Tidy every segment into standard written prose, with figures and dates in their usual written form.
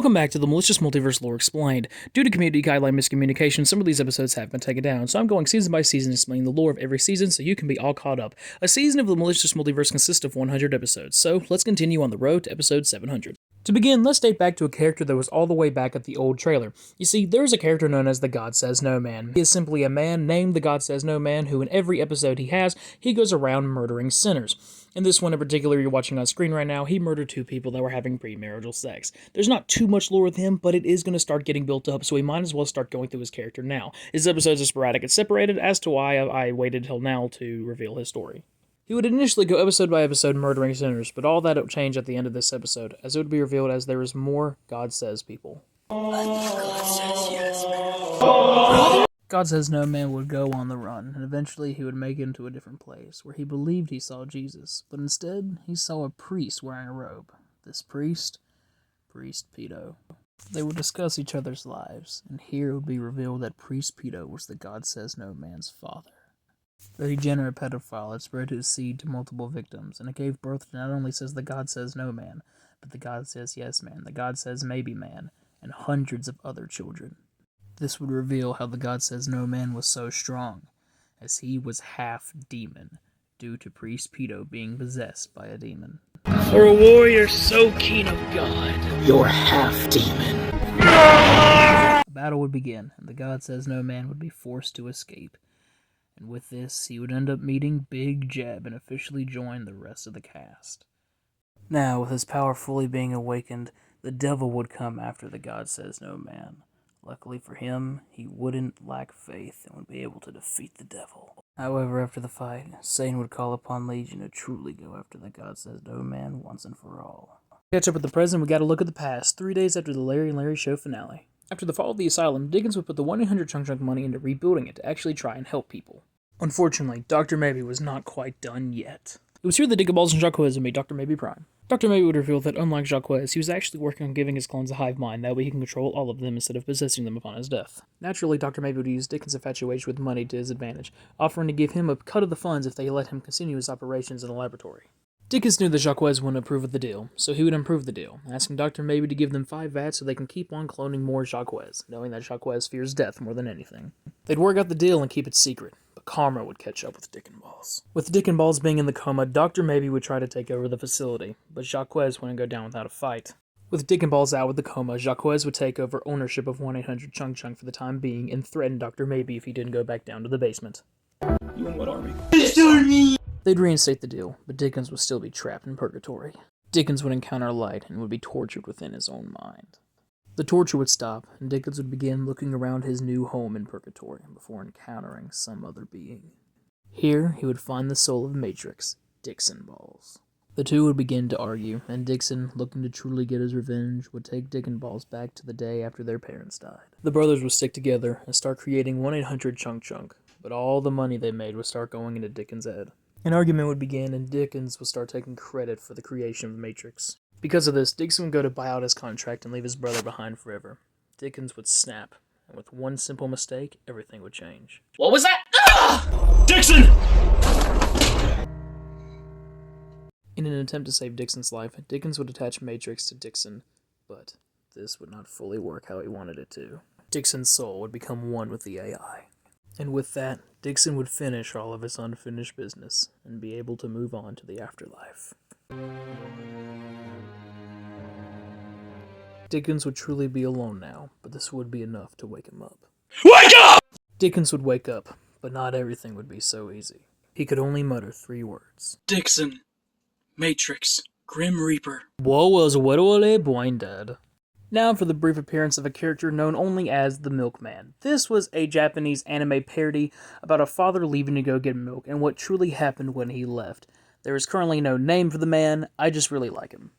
Welcome back to the Malicious Multiverse Lore Explained. Due to community guideline miscommunication, some of these episodes have been taken down, so I'm going season by season explaining the lore of every season so you can be all caught up. A season of the Malicious Multiverse consists of 100 episodes, so let's continue on the road to episode 700. To begin, let's date back to a character that was all the way back at the old trailer. You see, there's a character known as the God Says No Man. He is simply a man named the God Says No Man who in every episode he goes around murdering sinners. In this one in particular you're watching on screen right now, he murdered 2 people that were having premarital sex. There's not too much lore with him, but it is going to start getting built up, so we might as well start going through his character now. His episodes are sporadic and separated, as to why I waited till now to reveal his story. He would initially go episode by episode murdering sinners, but all that would change at the end of this episode, as it would be revealed as there is more God Says people. God says yes, man. God Says No Man would go on the run, and eventually he would make it into a different place, where he believed he saw Jesus, but instead he saw a priest wearing a robe. This priest Pedo. They would discuss each other's lives, and here it would be revealed that Priest Pedo was the God Says No Man's father. The degenerate pedophile had spread his seed to multiple victims, and it gave birth to not only says the God Says No Man, but the God Says Yes Man, the God Says Maybe Man, and hundreds of other children. This would reveal how the God Says No Man was so strong, as he was half demon, due to Priest Pedo being possessed by a demon. For a warrior so keen of God, you're half demon. A battle would begin, and the God Says No Man would be forced to escape. And with this, he would end up meeting Big Jeb and officially join the rest of the cast. Now, with his power fully being awakened, the devil would come after the God Says No Man. Luckily for him, he wouldn't lack faith and would be able to defeat the devil. However, after the fight, Satan would call upon Legion to truly go after the God Says No Man once and for all. Catch up with the present, we gotta look at the past, 3 days after the Larry and Larry Show finale. After the fall of the asylum, Dickens would put the 1-800 chunk money into rebuilding it to actually try and help people. Unfortunately, Dr. Maybe was not quite done yet. It was here that Dickens and Jacques would meet Dr. Maybe Prime. Dr. Maybe would reveal that, unlike Jacques, he was actually working on giving his clones a hive mind, that way he can control all of them instead of possessing them upon his death. Naturally, Dr. Maybe would use Dickens' infatuation with money to his advantage, offering to give him a cut of the funds if they let him continue his operations in the laboratory. Dickens knew that Jacques wouldn't approve of the deal, so he would improve the deal, asking Dr. Maybe to give them 5 vats so they can keep on cloning more Jacques, knowing that Jacques fears death more than anything. They'd work out the deal and keep it secret, but karma would catch up with Dick and Balls. With Dick and Balls being in the coma, Dr. Maybe would try to take over the facility, but Jacques wouldn't go down without a fight. With Dick and Balls out with the coma, Jacques would take over ownership of 1-800 Chung for the time being and threaten Dr. Maybe if he didn't go back down to the basement. You in what army? They'd reinstate the deal, but Dickens would still be trapped in purgatory. Dickens would encounter light and would be tortured within his own mind. The torture would stop, and Dickens would begin looking around his new home in purgatory before encountering some other being. Here, he would find the soul of Matrix, Dixon Balls. The two would begin to argue, and Dixon, looking to truly get his revenge, would take Dick and Balls back to the day after their parents died. The brothers would stick together and start creating 1-800 Chunk, but all the money they made would start going into Dickens' head. An argument would begin, and Dickens would start taking credit for the creation of the Matrix. Because of this, Dixon would go to buy out his contract and leave his brother behind forever. Dickens would snap, and with one simple mistake, everything would change. What was that? Ah! Dixon! In an attempt to save Dixon's life, Dickens would attach Matrix to Dixon, but this would not fully work how he wanted it to. Dixon's soul would become one with the AI. And with that, Dixon would finish all of his unfinished business and be able to move on to the afterlife. Dickens would truly be alone now, but this would be enough to wake him up. Wake up! Dickens would wake up, but not everything would be so easy. He could only mutter 3 words. Dixon. Matrix. Grim Reaper. What was Wedwale Boindad? Now for the brief appearance of a character known only as the Milkman. This was a Japanese anime parody about a father leaving to go get milk and what truly happened when he left. There is currently no name for the man, I just really like him.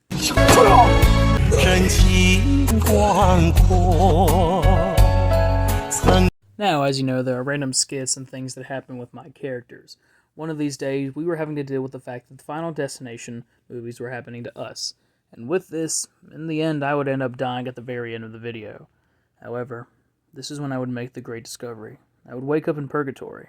Now, as you know, there are random skits and things that happen with my characters. One of these days, we were having to deal with the fact that the Final Destination movies were happening to us. And with this, in the end, I would end up dying at the very end of the video. However, this is when I would make the great discovery. I would wake up in purgatory.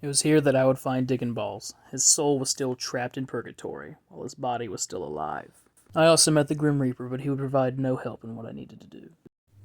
It was here that I would find Dick and Balls. His soul was still trapped in purgatory, while his body was still alive. I also met the Grim Reaper, but he would provide no help in what I needed to do.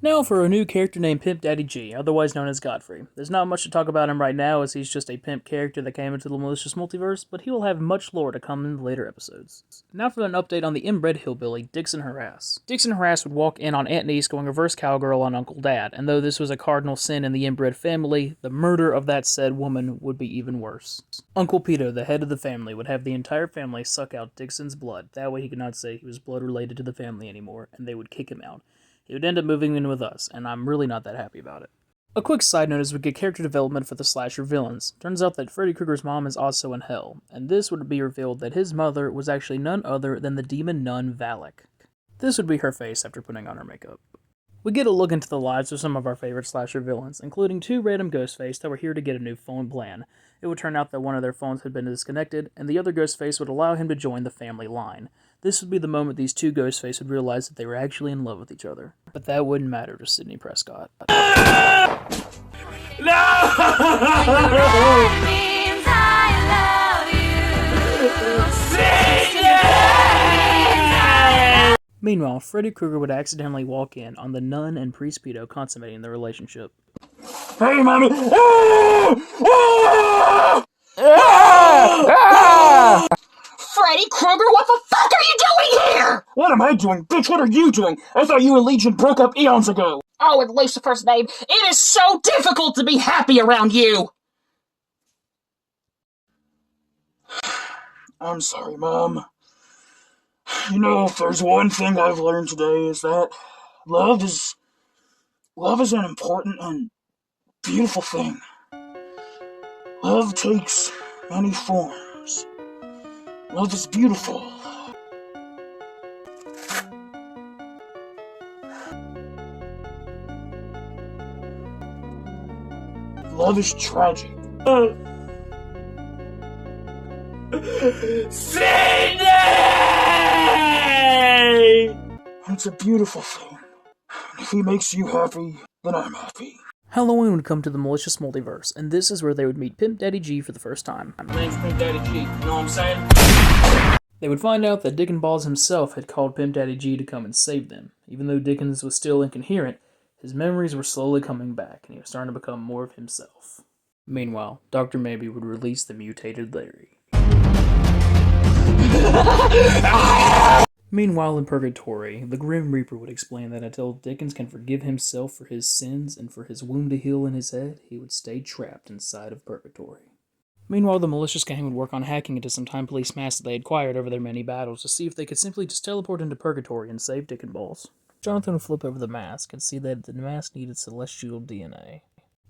Now for a new character named Pimp Daddy G, otherwise known as Godfrey. There's not much to talk about him right now, as he's just a pimp character that came into the Malicious Multiverse, but he will have much lore to come in the later episodes. Now for an update on the inbred hillbilly, Dixon Harass. Dixon Harass would walk in on Aunt Niece going reverse cowgirl on Uncle Dad, and though this was a cardinal sin in the inbred family, the murder of that said woman would be even worse. Uncle Peter, the head of the family, would have the entire family suck out Dixon's blood. That way he could not say he was blood related to the family anymore, and they would kick him out. He would end up moving in with us, and I'm really not that happy about it. A quick side note is we get character development for the slasher villains. Turns out that Freddy Krueger's mom is also in hell, and this would be revealed that his mother was actually none other than the demon nun Valak. This would be her face after putting on her makeup. We get a look into the lives of some of our favorite slasher villains, including 2 random Ghostface that were here to get a new phone plan. It would turn out that one of their phones had been disconnected, and the other Ghostface would allow him to join the family line. This would be the moment these 2 Ghostface would realize that they were actually in love with each other. But that wouldn't matter to Sidney Prescott. Meanwhile, Freddy Krueger would accidentally walk in on the nun and Priest Pedo consummating their relationship. Hey, mommy! Freddy Krueger, what the fuck are you doing here? What am I doing? Bitch, what are you doing? I thought you and Legion broke up eons ago. Oh, in Lucifer's name, it is so difficult to be happy around you! I'm sorry, Mom. You know, if there's one thing I've learned today is that love is an important and beautiful thing. Love takes many forms. Love is beautiful. Love is tragic. Sidney! It's a beautiful thing. If he makes you happy, then I'm happy. Halloween would come to the Malicious Multiverse, and this is where they would meet Pimp Daddy G for the first time. My name's Pimp Daddy G, you know what I'm saying? They would find out that Dickon Balls himself had called Pimp Daddy G to come and save them. Even though Dickens was still incoherent, his memories were slowly coming back, and he was starting to become more of himself. Meanwhile, Dr. Maybe would release the mutated Larry. Meanwhile, in Purgatory, the Grim Reaper would explain that until Dickens can forgive himself for his sins and for his wound to heal in his head, he would stay trapped inside of Purgatory. Meanwhile, the malicious gang would work on hacking into some time police masks that they acquired over their many battles to see if they could simply just teleport into Purgatory and save Dickon Balls. Jonathan would flip over the mask and see that the mask needed celestial DNA.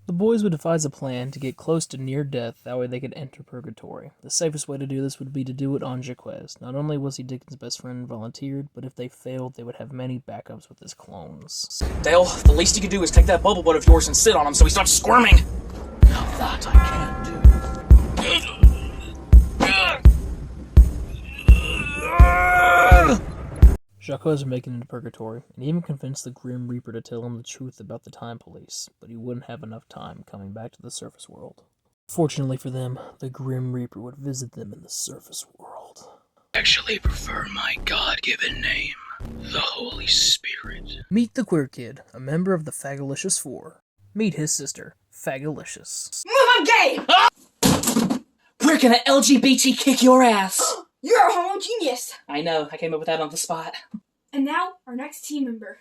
The boys would devise a plan to get close to near death, that way they could enter Purgatory. The safest way to do this would be to do it on Jaquez. Not only was he Dickens' best friend and volunteered, but if they failed, they would have many backups with his clones. Dale, the least you can do is take that bubble butt of yours and sit on him so he stops squirming! Now that I can't do. Jaquez would make it into Purgatory, and even convinced the Grim Reaper to tell him the truth about the Time Police, but he wouldn't have enough time coming back to the surface world. Fortunately for them, the Grim Reaper would visit them in the surface world. I actually prefer my God-given name, the Holy Spirit. Meet the Queer Kid, a member of the Fagalicious Four. Meet his sister, Fagalicious. Move, I'm gay! We're gonna LGBT kick your ass! You're a homogeneous! I know, I came up with that on the spot. And now, our next team member.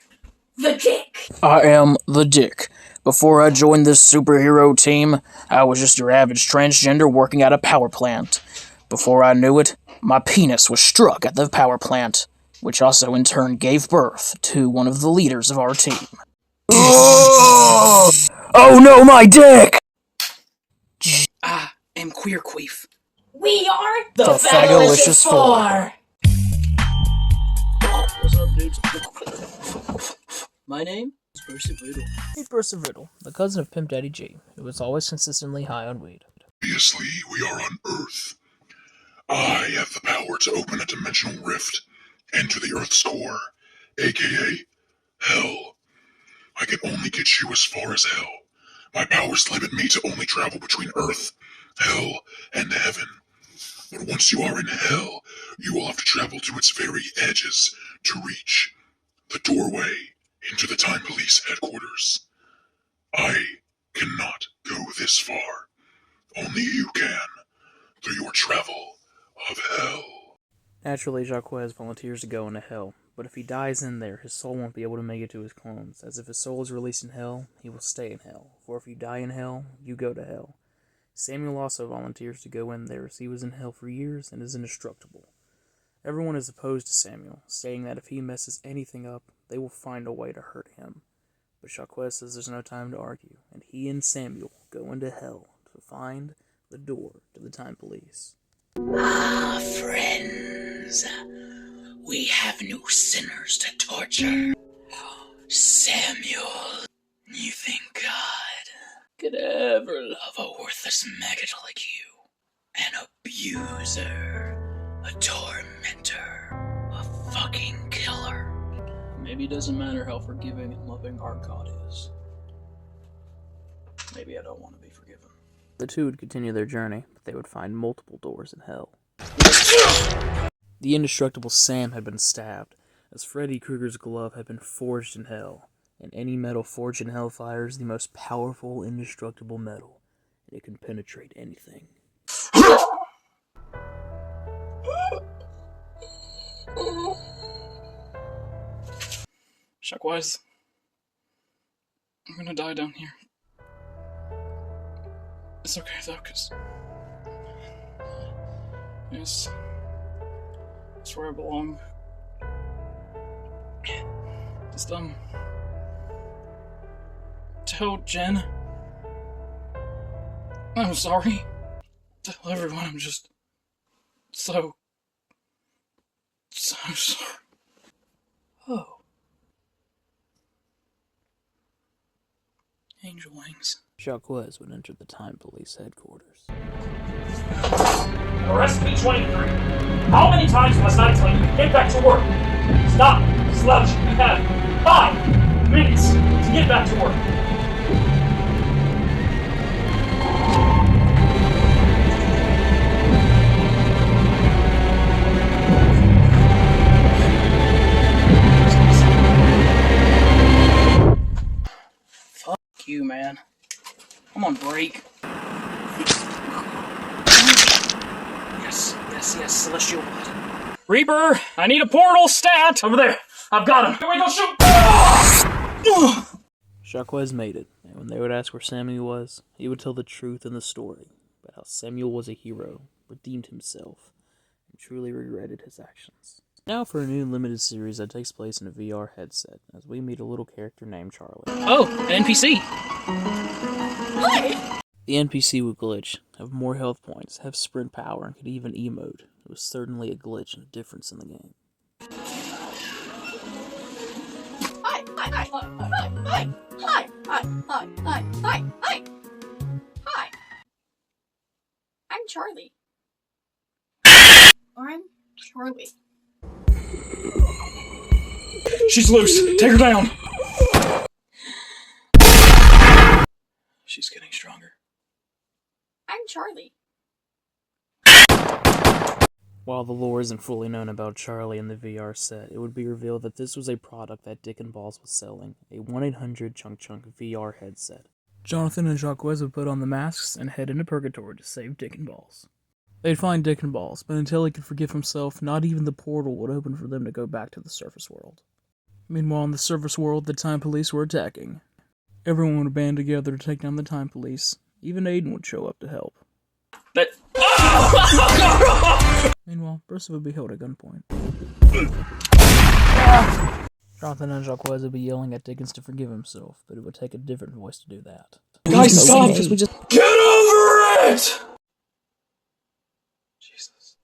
The Dick! I am the Dick. Before I joined this superhero team, I was just your average transgender working at a power plant. Before I knew it, my penis was struck at the power plant, which also in turn gave birth to one of the leaders of our team. Oh no, my dick! I am Queer Queef. We are The Fagalicious Four. What's up, dudes? My name is Percy Riddle. Meet Percy Riddle, the cousin of Pimp Daddy G, who was always consistently high on weed. Obviously, we are on Earth. I have the power to open a dimensional rift into the Earth's core, aka Hell. I can only get you as far as Hell. My powers limit me to only travel between Earth, Hell, and Heaven. But once you are in hell, you will have to travel to its very edges to reach the doorway into the Time Police headquarters. I cannot go this far. Only you can, through your travel of hell. Naturally, Jacques volunteers to go into hell, but if he dies in there, his soul won't be able to make it to his clones, as if his soul is released in hell, he will stay in hell, for if you die in hell, you go to hell. Samuel also volunteers to go in there, as he was in hell for years and is indestructible. Everyone is opposed to Samuel, stating that if he messes anything up, they will find a way to hurt him. But Jacques says there's no time to argue, and he and Samuel go into hell to find the door to the Time Police. Ah, friends. We have new sinners to torture. Samuel, you think God could ever love a worthless maggot like you? An abuser, a tormentor, a fucking killer. Maybe it doesn't matter how forgiving and loving our God is. Maybe I don't want to be forgiven. The two would continue their journey, but they would find multiple doors in hell. The indestructible Sam had been stabbed, as Freddy Krueger's glove had been forged in hell, and any metal forged in hellfire is the most powerful, indestructible metal, and it can penetrate anything. Jacques, I'm gonna die down here. It's okay though, cause yes, it's where I belong. Just tell Jen I'm sorry. Tell everyone I'm just so sorry. Oh. Angel wings. Jacques would enter the Time Police headquarters. Recipe 23. How many times must I tell you to get back to work? Stop, slouch. You have 5 minutes to get back to work. Fuck you, man. I'm on break. Yes, Celestial Blood. Reaper, I need a portal stat! Over there. I've got him. Here we go, shoot! Jacques made it, and when they would ask where Samuel was, he would tell the truth in the story about how Samuel was a hero, redeemed himself, and truly regretted his actions. Now for a new limited series that takes place in a VR headset, as we meet a little character named Charlie. Oh, an NPC. Hi! The NPC would glitch, have more health points, have sprint power, and could even emote. It was certainly a glitch and a difference in the game. Hi! I'm Charlie. I'm Charlie. She's loose. Take her down. She's getting stronger. I'm Charlie. While the lore isn't fully known about Charlie in the VR set, it would be revealed that this was a product that Dick and Balls was selling, a 1-800-Chunk VR headset. Jonathan and Jacques would put on the masks and head into Purgatory to save Dick and Balls. They'd find Dick and Balls, but until he could forgive himself, not even the portal would open for them to go back to the surface world. Meanwhile, in the surface world, the Time Police were attacking. Everyone would band together to take down the Time Police. Even Aiden would show up to help. But Meanwhile, Brissa would be held at gunpoint. Jonathan and Jacques would be yelling at Dickens to forgive himself, but it would take a different voice to do that. guys, stop! We just Get over it! Jesus.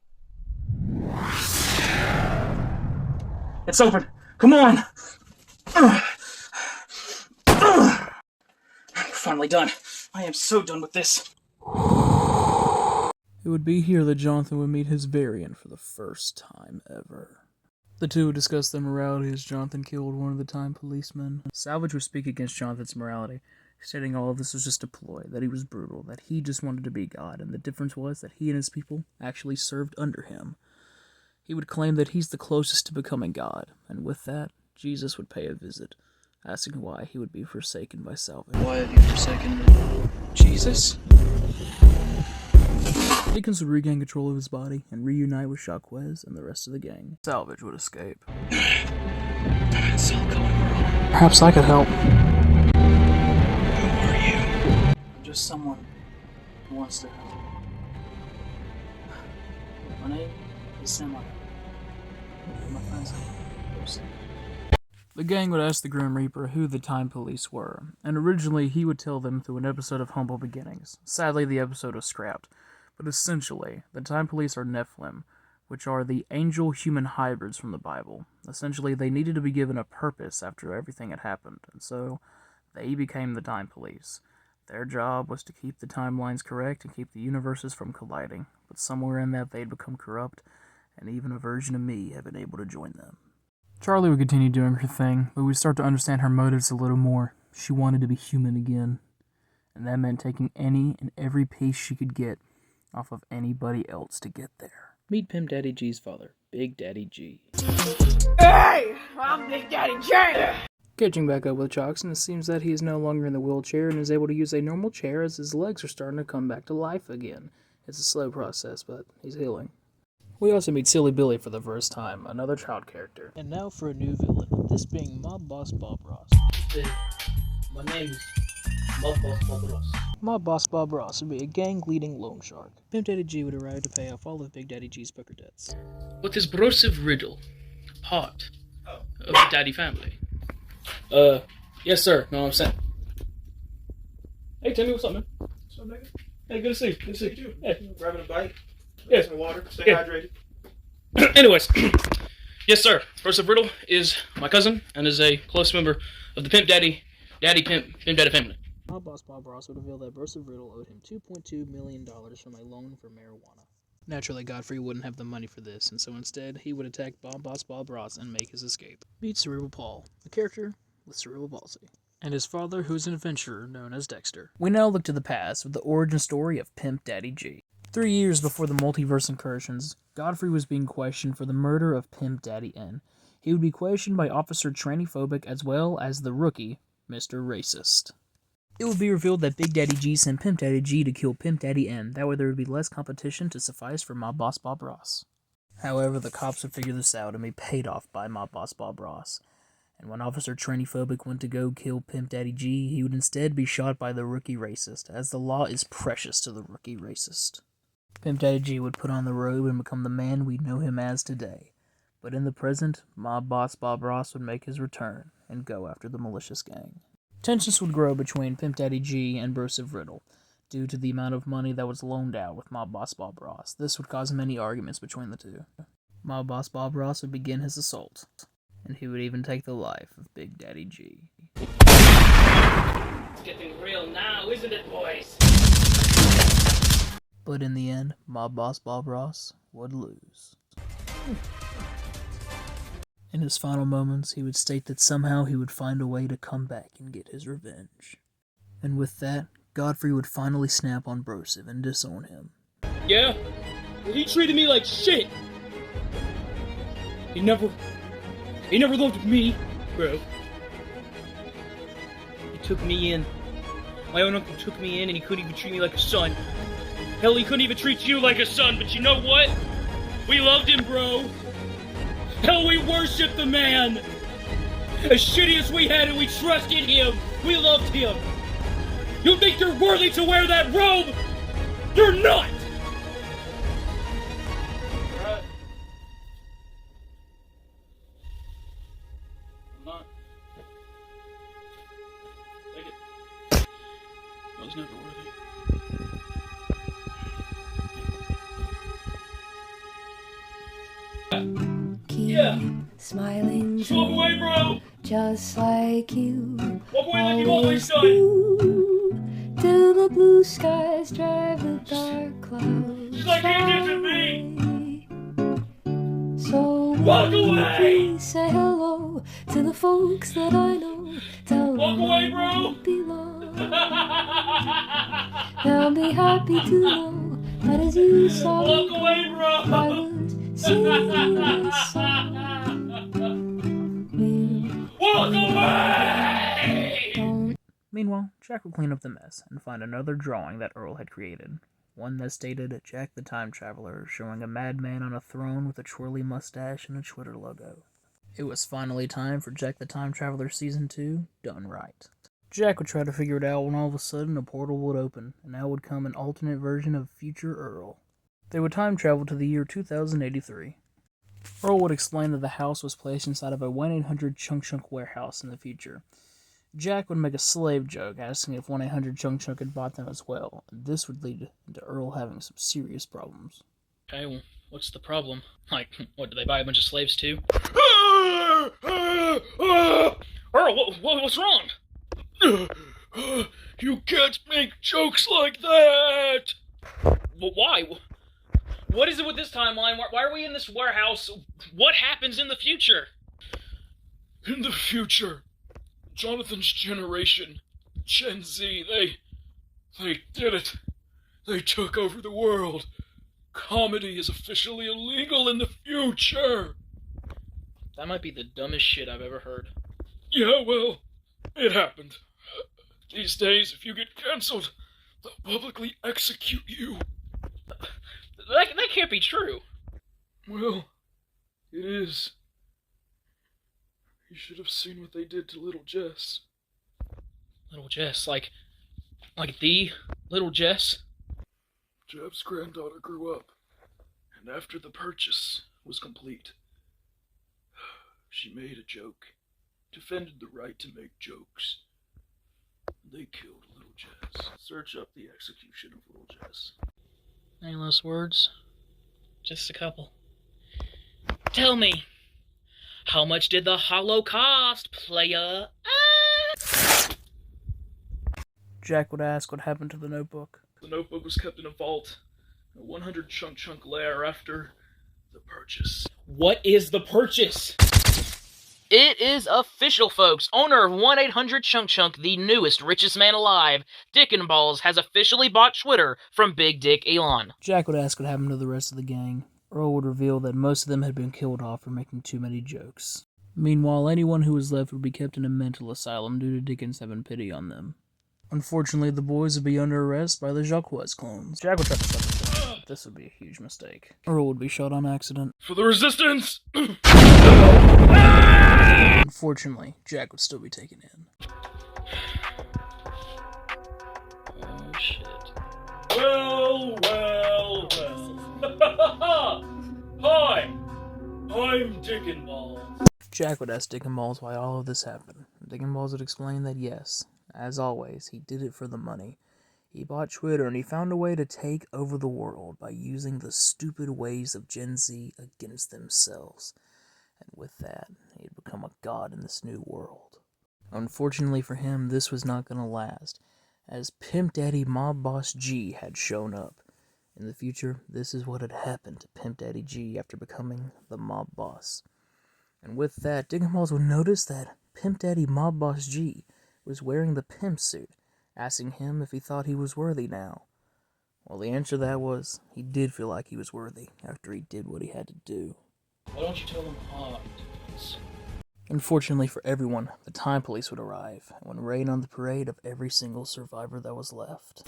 It's open. Come on. We're finally done. I am so done with this. It would be here that Jonathan would meet his variant for the first time ever. The two would discuss their morality as Jonathan killed one of the Time policemen. Salvage would speak against Jonathan's morality, stating all of this was just a ploy, that he was brutal, that he just wanted to be God, and the difference was that he and his people actually served under him. He would claim that he's the closest to becoming God, and with that, Jesus would pay a visit, asking why he would be forsaken by salvation. Why have you forsaken me? Jesus? Dickens would regain control of his body and reunite with Jacques and the rest of the gang. Salvage would escape. It's all going wrong. Perhaps I could help. Who are you? I'm just someone who wants to help. My name is Sam. My friends are Sam. The gang would ask the Grim Reaper who the Time Police were, and originally he would tell them through an episode of Humble Beginnings. Sadly, the episode was scrapped, but essentially, the Time Police are Nephilim, which are the angel-human hybrids from the Bible. Essentially, they needed to be given a purpose after everything had happened, and so they became the Time Police. Their job was to keep the timelines correct and keep the universes from colliding, but somewhere in that they'd become corrupt, and even a version of me had been able to join them. Charlie would continue doing her thing, but we'd start to understand her motives a little more. She wanted to be human again, and that meant taking any and every piece she could get off of anybody else to get there. Meet Pimp Daddy G's father, Big Daddy G. Hey! I'm Big Daddy J! Catching back up with Choxon, it seems that he is no longer in the wheelchair and is able to use a normal chair as his legs are starting to come back to life again. It's a slow process, but he's healing. We also meet Silly Billy for the first time, another child character. And now for a new villain, this being Mob Boss Bob Ross. My name is Mob Boss Bob Ross. Mob Boss Bob Ross would be a gang-leading loan shark. Pimp Daddy G would arrive to pay off all of Big Daddy G's poker debts. What is Brosive Riddle? Part of the Daddy family. Yes sir, no I'm saying. Hey Timmy, what's up man? What's up, nigga? Hey, good to see you. Good to see you. Hey. Grabbing a bite, Yeah. some water, stay Yeah. hydrated. Anyways, yes sir, Brosive Riddle is my cousin and is a close member of the Pimp Daddy Pimp Daddy family. Mob Boss Bob Ross would reveal that Brosive Riddle owed him $2.2 million from a loan for marijuana. Naturally, Godfrey wouldn't have the money for this, and so instead, he would attack Mob Boss Bob Ross and make his escape. Meet Cerebral Paul, a character with cerebral palsy, and his father, who is an adventurer known as Dexter. We now look to the past with the origin story of Pimp Daddy G. 3 years before the multiverse incursions, Godfrey was being questioned for the murder of Pimp Daddy N. He would be questioned by Officer Trannyphobic as well as the rookie, Mr. Racist. It would be revealed that Big Daddy G sent Pimp Daddy G to kill Pimp Daddy N. That way there would be less competition to suffice for Mob Boss Bob Ross. However, the cops would figure this out and be paid off by Mob Boss Bob Ross. And when Officer Trannyphobic went to go kill Pimp Daddy G, he would instead be shot by the rookie racist, as the law is precious to the rookie racist. Pimp Daddy G would put on the robe and become the man we know him as today. But in the present, Mob Boss Bob Ross would make his return and go after the malicious gang. Tensions would grow between Pimp Daddy G and Brosive Riddle, due to the amount of money that was loaned out with Mob Boss Bob Ross. This would cause many arguments between the two. Mob Boss Bob Ross would begin his assault, and he would even take the life of Big Daddy G. It's getting real now, isn't it, boys? But in the end, Mob Boss Bob Ross would lose. In his final moments, he would state that somehow he would find a way to come back and get his revenge. And with that, Godfrey would finally snap on Brosive and disown him. Yeah? Well, he treated me like shit! He never loved me, bro. He took me in. My own uncle took me in and he couldn't even treat me like a son. Hell, he couldn't even treat you like a son, but you know what? We loved him, bro. Hell, we worshipped the man! As shitty as we had it, we trusted him! We loved him! You think you're worthy to wear that robe? You're not! Right. I'm not. Take it. I was never worthy. Yeah. Smiling Walk away, bro! just like you. Walk away like you've always done! Blue, till the blue skies drive the dark clouds. Just like you did to me! So Walk away! please say hello to the folks that I know. Tell them Walk away, bro! won't be long. They'll be happy to know that as you saw Walk me away, come, bro! I was singing this song. Walk away! Don't Meanwhile, Jack would clean up the mess and find another drawing that Earl had created. One that stated Jack the Time Traveler, showing a madman on a throne with a twirly mustache and a Twitter logo. It was finally time for Jack the Time Traveler Season 2, done right. Jack would try to figure it out when all of a sudden a portal would open, and out would come an alternate version of future Earl. They would time travel to the year 2083. Earl would explain that the house was placed inside of a 1-800-Chunk warehouse in the future. Jack would make a slave joke, asking if 1-800-Chunk had bought them as well, and this would lead to Earl having some serious problems. Okay, well, what's the problem? Like, what, do they buy a bunch of slaves too? Earl, what's wrong? You can't make jokes like that! Well, why? What is it with this timeline? Why are we in this warehouse? What happens in the future? In the future, Jonathan's generation, Gen Z, they did it. They took over the world. Comedy is officially illegal in the future. That might be the dumbest shit I've ever heard. Yeah, well, it happened. These days, if you get cancelled, they'll publicly execute you. That can't be true. Well, it is. You should have seen what they did to little Jess. Little Jess, like the little Jess? Jeb's granddaughter grew up, and after the purchase was complete, she made a joke, defended the right to make jokes. They killed little Jess. Search up the execution of little Jess. Any last words? Just a couple. Tell me, how much did the Holocaust, playa? Jack would ask what happened to the notebook. The notebook was kept in a vault, a 100-chunk lair after the purchase. What is the purchase? It is official, folks. Owner of 1-800-Chunk, the newest, richest man alive, Dick and Balls, has officially bought Twitter from Big Dick Elon. Jack would ask what happened to the rest of the gang. Earl would reveal that most of them had been killed off for making too many jokes. Meanwhile, anyone who was left would be kept in a mental asylum due to Dickens having pity on them. Unfortunately, the boys would be under arrest by the Jacques clones. Jack would try to stop it, but this would be a huge mistake. Earl would be shot on accident. For the resistance! Unfortunately, Jack would still be taken in. Oh, shit. Well. Hi, I'm Dick and Balls. Jack would ask Dick and Balls why all of this happened. Dick and Balls would explain that yes, as always, he did it for the money. He bought Twitter and he found a way to take over the world by using the stupid ways of Gen Z against themselves. And with that, he'd become a god in this new world. Unfortunately for him, this was not going to last, as Pimp Daddy Mob Boss G had shown up. In the future, this is what had happened to Pimp Daddy G after becoming the mob boss. And with that, Dick and Balls would notice that Pimp Daddy Mob Boss G was wearing the pimp suit, asking him if he thought he was worthy now. Well, the answer to that was, he did feel like he was worthy after he did what he had to do. Why don't you tell them hard? Unfortunately for everyone, the Time Police would arrive and would rain on the parade of every single survivor that was left.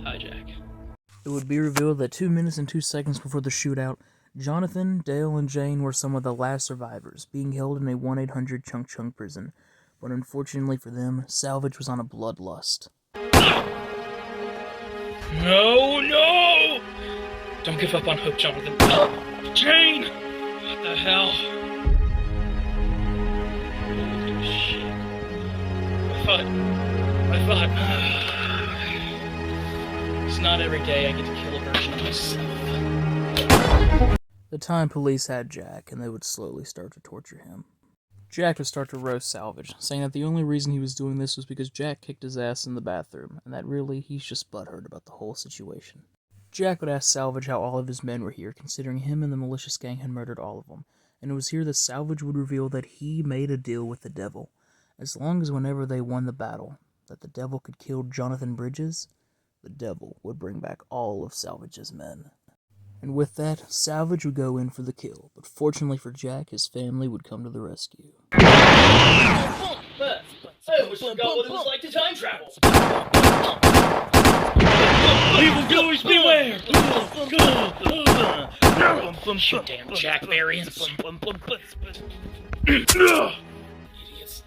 Hi, Jack. It would be revealed that 2 minutes and 2 seconds before the shootout, Jonathan, Dale, and Jane were some of the last survivors, being held in a 1-800-Chunk prison. But unfortunately for them, Salvage was on a bloodlust. No! Don't give up on hope, Jonathan. Jane! What the hell? Holy shit. I thought... It's not every day I get to kill a version of myself. The Time Police had Jack, and they would slowly start to torture him. Jack would start to roast Salvage, saying that the only reason he was doing this was because Jack kicked his ass in the bathroom, and that really, he's just butthurt about the whole situation. Jack would ask Salvage how all of his men were here, considering him and the Malicious gang had murdered all of them, and it was here that Salvage would reveal that he made a deal with the devil. As long as whenever they won the battle, that the devil could kill Jonathan Bridges, the devil would bring back all of Salvage's men. And with that, Salvage would go in for the kill, but fortunately for Jack, his family would come to the rescue. I almost forgot what it was like to time travel. Evil goers beware! You damn Jack variants. Idiots.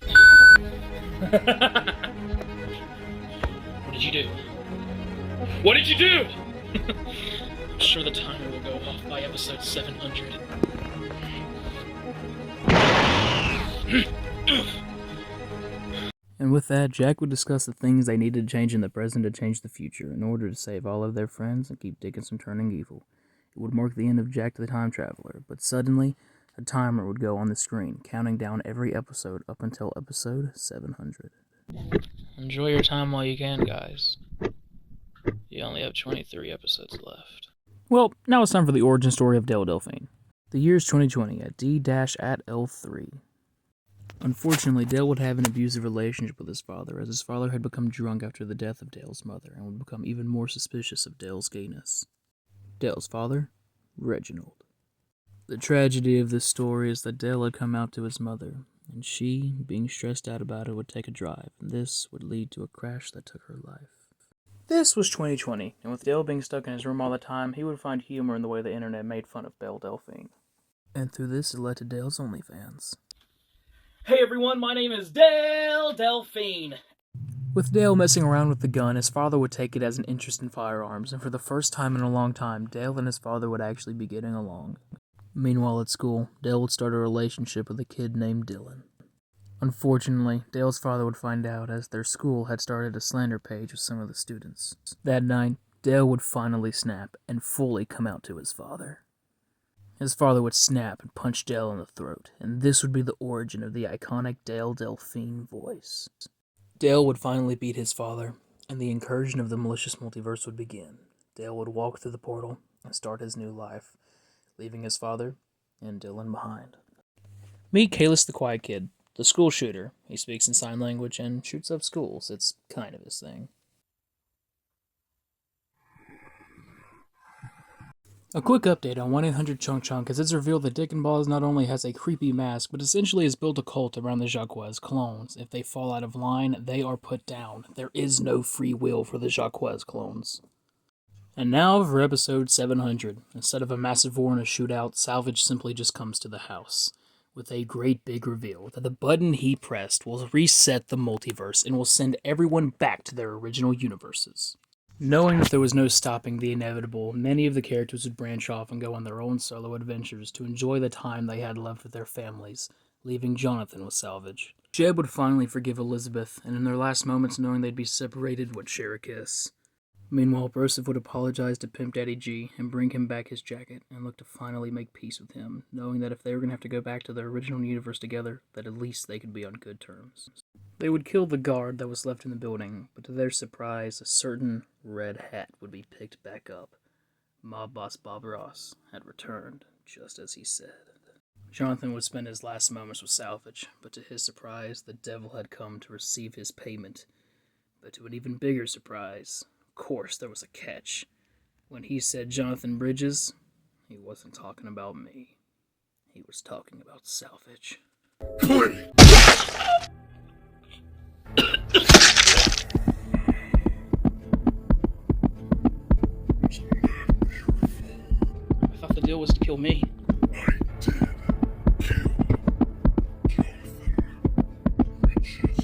What did you do? What did you do? I'm sure the timer will go off by episode 700. And with that, Jack would discuss the things they needed to change in the present to change the future in order to save all of their friends and keep Dickens from turning evil. It would mark the end of Jack the Time Traveler, but suddenly, a timer would go on the screen, counting down every episode up until episode 700. Enjoy your time while you can, guys. You only have 23 episodes left. Well, now it's time for the origin story of Dale Delphine. The year is 2020 at D-at-L3. Unfortunately, Dale would have an abusive relationship with his father, as his father had become drunk after the death of Dale's mother, and would become even more suspicious of Dale's gayness. Dale's father, Reginald. The tragedy of this story is that Dale had come out to his mother, and she, being stressed out about it, would take a drive, and this would lead to a crash that took her life. This was 2020, and with Dale being stuck in his room all the time, he would find humor in the way the internet made fun of Dale Delphine. And through this, it led to Dale's OnlyFans. Hey everyone, my name is Dale Delphine. With Dale messing around with the gun, his father would take it as an interest in firearms, and for the first time in a long time, Dale and his father would actually be getting along. Meanwhile at school, Dale would start a relationship with a kid named Dylan. Unfortunately, Dale's father would find out as their school had started a slander page with some of the students. That night, Dale would finally snap and fully come out to his father. His father would snap and punch Dale in the throat, and this would be the origin of the iconic Dale Delphine voice. Dale would finally beat his father, and the incursion of the Malicious Multiverse would begin. Dale would walk through the portal and start his new life, leaving his father and Dylan behind. Meet Kalis the Quiet Kid, the school shooter. He speaks in sign language and shoots up schools. It's kind of his thing. A quick update on 1-800-CHUNK-CHUNK, as it's revealed that Dick and Balls not only has a creepy mask, but essentially has built a cult around the Jacques clones. If they fall out of line, they are put down. There is no free will for the Jacques clones. And now for episode 700. Instead of a massive war and a shootout, Salvage simply just comes to the house, with a great big reveal that the button he pressed will reset the multiverse and will send everyone back to their original universes. Knowing that there was no stopping the inevitable, many of the characters would branch off and go on their own solo adventures to enjoy the time they had left with their families, leaving Jonathan with Salvage. Jeb would finally forgive Elizabeth, and in their last moments knowing they'd be separated would share a kiss. Meanwhile, Bursif would apologize to Pimp Daddy G and bring him back his jacket and look to finally make peace with him, knowing that if they were going to have to go back to their original universe together, that at least they could be on good terms. They would kill the guard that was left in the building, but to their surprise, a certain red hat would be picked back up. Mob boss Bob Ross had returned, just as he said. Jonathan would spend his last moments with Salvage, but to his surprise, the devil had come to receive his payment. But to an even bigger surprise, of course there was a catch. When he said Jonathan Bridges, he wasn't talking about me. He was talking about Salvage. I thought the deal was to kill me. I did kill Jonathan Bridges.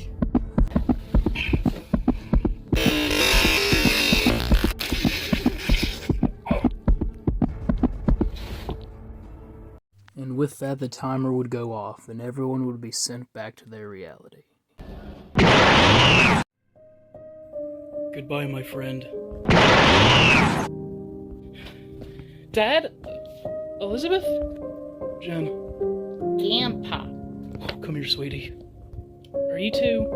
And with that, the timer would go off, and everyone would be sent back to their reality. Goodbye, my friend. Dad? Elizabeth? Jen? Grandpa. Oh, come here, sweetie. Are you two?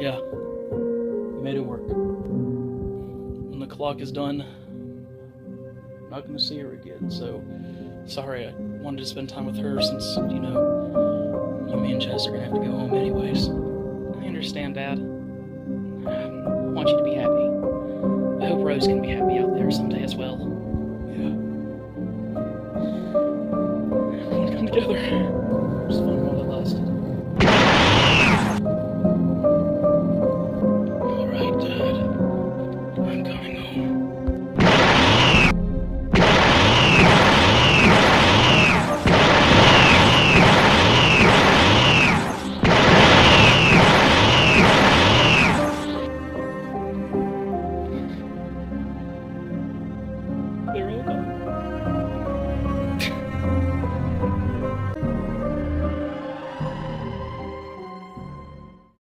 Yeah. We made it work. When the clock is done, I'm not gonna see her again, so sorry I wanted to spend time with her since, you know, you, me, and Jess are gonna have to go home anyways. I understand, Dad. I want you to be happy. I hope Rose can be happy out there someday as well.